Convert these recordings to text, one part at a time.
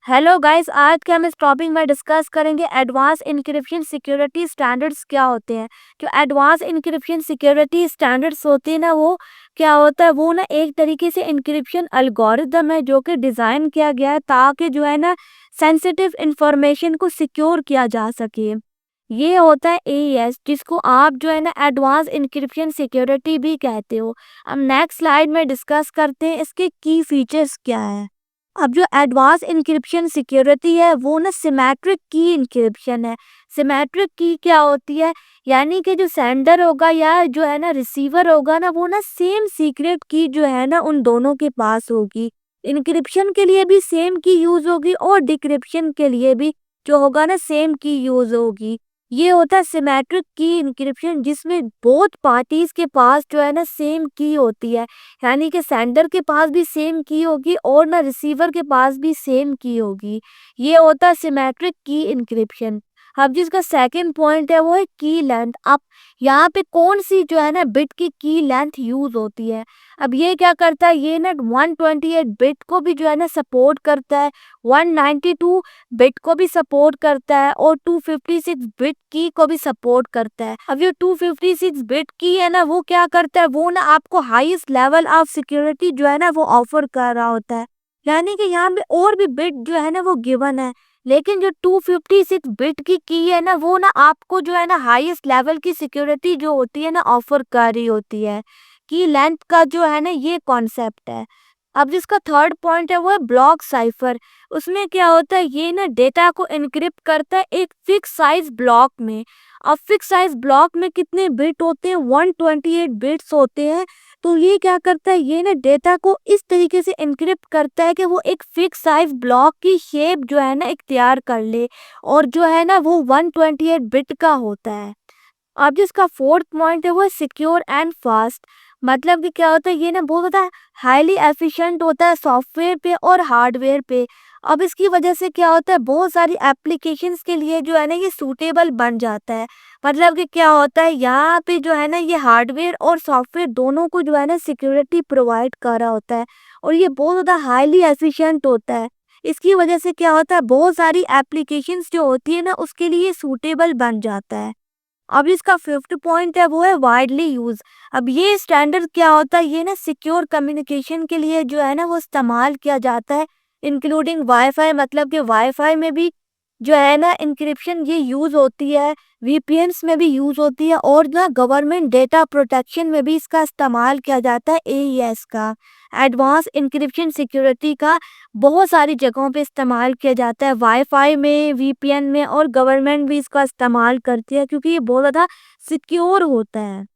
Hello guys, आज के हम इस टॉपिक में डिस्कस करेंगे एडवांस इंक्रिप्शन सिक्योरिटी स्टैंडर्ड्स क्या होते हैं। जो एडवांस इंक्रिप्शन सिक्योरिटी स्टैंडर्ड्स होते हैं ना, वो क्या होता है, वो ना एक तरीके से इंक्रिप्शन एल्गोरिदम है जो कि डिज़ाइन किया गया है ताकि जो है ना सेंसिटिव इंफॉर्मेशन को सिक्योर किया जा सके। ये होता है एईएस, जिसको आप जो है ना एडवांस इंक्रिप्शन सिक्योरिटी भी कहते हो। अब नेक्स्ट स्लाइड में डिस्कस करते हैं इसके की फीचर्स क्या है। अब जो एडवांस इंक्रिप्शन सिक्योरिटी है वो ना सिमेट्रिक की इंक्रिप्शन है। सिमेट्रिक की क्या होती है, यानी कि जो सेंडर होगा या जो है ना रिसीवर होगा ना, वो ना सेम सीक्रेट की जो है ना उन दोनों के पास होगी। इंक्रिप्शन के लिए भी सेम की यूज होगी और डिक्रिप्शन के लिए भी जो होगा ना सेम की यूज होगी। ये होता है सिमेट्रिक की इंक्रिप्शन, जिसमें बोथ पार्टीज के पास जो है ना सेम की होती है, यानी कि सेंडर के पास भी सेम की होगी और ना रिसीवर के पास भी सेम की होगी। ये होता है सिमेट्रिक की इंक्रिप्शन। अब जिसका सेकंड पॉइंट है वो है की लेंथ। अब यहाँ पे कौन सी जो है ना बिट की लेंथ यूज होती है। अब ये क्या करता है, ये ना 128 बिट को भी जो है ना सपोर्ट करता है, 192 बिट को भी सपोर्ट करता है और 256 बिट की को भी सपोर्ट करता है। अब ये 256 बिट की है ना, वो क्या करता है, वो ना आपको हाईएस्ट लेवल ऑफ सिक्योरिटी जो है ना वो ऑफर कर रहा होता है। यानी कि यहाँ पे और भी बिट जो है ना वो गिवन है, लेकिन जो 256 बिट की है ना, वो ना आपको जो है ना हाईएस्ट लेवल की सिक्योरिटी जो होती है ना ऑफर कर रही होती है। की लेंथ का जो है ना ये कॉन्सेप्ट है। अब जिसका थर्ड पॉइंट है वो है ब्लॉक साइफर। उसमें क्या होता है, ये ना डेटा को एनक्रिप्ट करता है एक फिक्स साइज ब्लॉक में। अब फिक्स साइज ब्लॉक में कितने बिट होते हैं, 128 बिट्स होते हैं। तो ये क्या करता है, ये ना डेटा को इस तरीके से एनक्रिप्ट करता है कि वो एक फिक्स साइज ब्लॉक की शेप जो है ना इख्तियार कर ले, और जो है ना वो 128 बिट का होता है। अब जिसका फोर्थ पॉइंट है वो है सिक्योर एंड फास्ट। मतलब कि क्या होता है, ये ना बहुत ज़्यादा हाईली एफिशिएंट होता है सॉफ्टवेयर पे और हार्डवेयर पे। अब इसकी वजह से क्या होता है, बहुत सारी एप्लीकेशंस के लिए जो है ना ये सूटेबल बन जाता है। मतलब कि क्या होता है, यहाँ पे जो है ना ये हार्डवेयर और सॉफ्टवेयर दोनों को जो है ना सिक्योरिटी प्रोवाइड कर रहा होता है, और ये बहुत ज़्यादा हाईली एफिशिएंट होता है। इसकी वजह से क्या होता है, बहुत सारी एप्लीकेशंस जो होती है ना उसके लिए सूटेबल बन जाता है। अब इसका फिफ्थ पॉइंट है वो है वाइडली यूज। अब ये स्टैंडर्ड क्या होता है, ये ना सिक्योर कम्युनिकेशन के लिए जो है ना वो इस्तेमाल किया जाता है, इंक्लूडिंग वाईफाई। मतलब कि वाईफाई में भी जो है ना इंक्रिप्शन ये यूज होती है, वीपीएन्स में भी यूज होती है, और ना गवर्नमेंट डेटा प्रोटेक्शन में भी इसका इस्तेमाल किया जाता है एईएस का, एडवांस इंक्रिप्शन सिक्योरिटी का बहुत सारी जगहों पे इस्तेमाल किया जाता है, वाईफाई में, वीपीएन में, और गवर्नमेंट भी इसका इस्तेमाल करती है क्योंकि ये बहुत ज़्यादा सिक्योर होता है।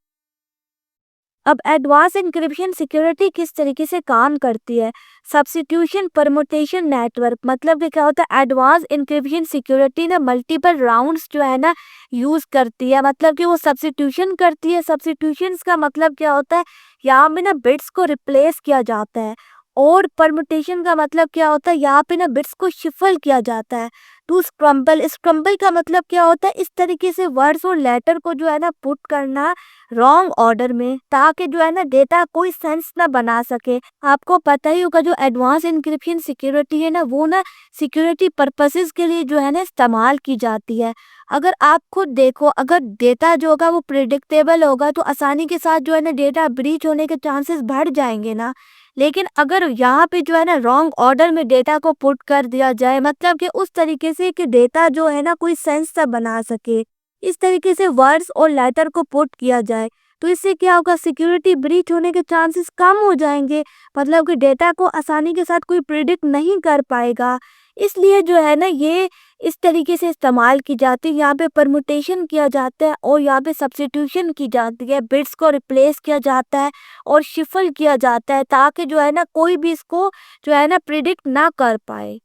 अब एडवांस इंक्रिप्शन सिक्योरिटी किस तरीके से काम करती है। Substitution permutation network. मतलब कि क्या होता है, एडवांस इंक्रिप्शन सिक्योरिटी ना मल्टीपल राउंड्स जो है ना यूज करती है। मतलब कि वो सब्स्टिट्यूशन करती है। सब्स्टिट्यूशंस का मतलब क्या होता है, यहाँ पे ना बिट्स को रिप्लेस किया जाता है, और परमुटेशन का मतलब क्या होता है, यहाँ पे ना बिट्स को शिफल किया जाता है। To scramble. स्क्रम्बल का मतलब क्या होता है, इस तरीके से वर्ड्स और लेटर को जो है ना पुट करना रॉन्ग ऑर्डर में, ताकि जो है ना डेटा कोई सेंस ना बना सके। आपको पता ही होगा जो एडवांस इंक्रिप्शन सिक्योरिटी है ना, वो ना सिक्योरिटी पर्पसेस के लिए जो है ना इस्तेमाल की जाती है। अगर आप खुद देखो, अगर डेटा जो होगा वो प्रिडिक्टेबल होगा तो आसानी के साथ जो है ना डेटा ब्रीच होने के चांसेस बढ़ जाएंगे ना। लेकिन अगर यहाँ पे जो है ना रॉन्ग ऑर्डर में डेटा को पुट कर दिया जाए, मतलब कि उस तरीके से कि डेटा जो है ना कोई सेंस सा बना सके, इस तरीके से वर्ड्स और लेटर को पुट किया जाए, तो इससे क्या होगा, सिक्योरिटी ब्रीच होने के चांसेस कम हो जाएंगे। मतलब कि डेटा को आसानी के साथ कोई प्रिडिक्ट नहीं कर पाएगा। इसलिए जो है ना ये इस तरीके से इस्तेमाल की जाती है। यहाँ पे परमुटेशन किया जाता है और यहाँ पे सब्स्टिट्यूशन की जाती है, बिट्स को रिप्लेस किया जाता है और शिफल किया जाता है, ताकि जो है ना कोई भी इसको जो है ना प्रिडिक्ट ना कर पाए।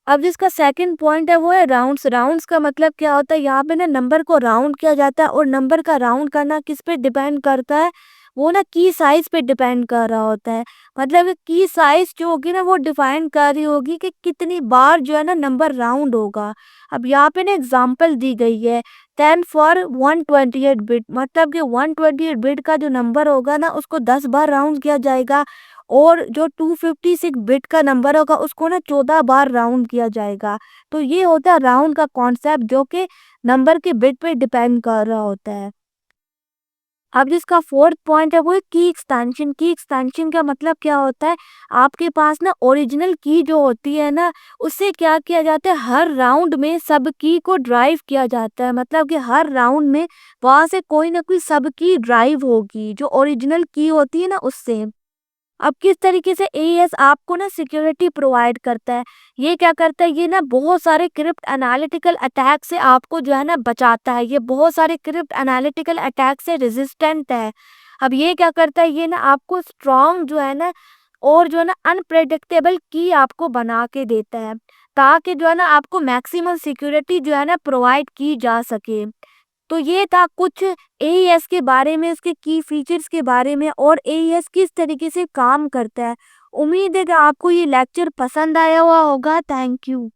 अब जिसका सेकंड पॉइंट है वो है राउंड्स। राउंड्स का मतलब क्या होता है, यहाँ पे ना नंबर को राउंड किया जाता है, और नंबर का राउंड करना किस पे डिपेंड करता है, वो ना की साइज पे डिपेंड कर रहा होता है। मतलब की साइज जो होगी ना वो डिफाइन कर रही होगी कि कितनी बार जो है ना नंबर राउंड होगा। अब यहाँ पे ना एग्जांपल दी गई है 10 फॉर 128 बिट। मतलब कि 128 बिट का जो नंबर होगा ना उसको 10 बार राउंड किया जाएगा, और जो 256 बिट का नंबर होगा उसको ना 14 बार राउंड किया जाएगा। तो ये होता है राउंड का कॉन्सेप्ट, जो कि नंबर के बिट पे डिपेंड कर रहा होता है। अब जिसका फोर्थ पॉइंट है वो है की एक्सटेंशन। की एक्सटेंशन का मतलब क्या होता है, आपके पास ना ओरिजिनल की जो होती है ना, उससे क्या किया जाता है, हर राउंड में सब की को ड्राइव किया जाता है। मतलब कि हर राउंड में वहां से कोई ना कोई सब की ड्राइव होगी जो ओरिजिनल की होती है ना उससे। अब किस तरीके से एईएस आपको ना सिक्योरिटी प्रोवाइड करता है, ये क्या करता है, ये ना बहुत सारे क्रिप्ट एनालिटिकल अटैक से आपको जो है ना बचाता है। ये बहुत सारे क्रिप्ट एनालिटिकल अटैक से रेजिस्टेंट है। अब ये क्या करता है, ये ना आपको स्ट्रॉन्ग जो है ना, और जो है ना अनप्रेडिक्टेबल की आपको बना के देता है, ताकि जो है ना आपको मैक्सिमम सिक्योरिटी जो है ना प्रोवाइड की जा सके। तो ये था कुछ एईएस के बारे में, इसके की फीचर्स के बारे में, और एईएस किस तरीके से काम करता है। उम्मीद है कि आपको ये लेक्चर पसंद आया हुआ होगा। Thank you.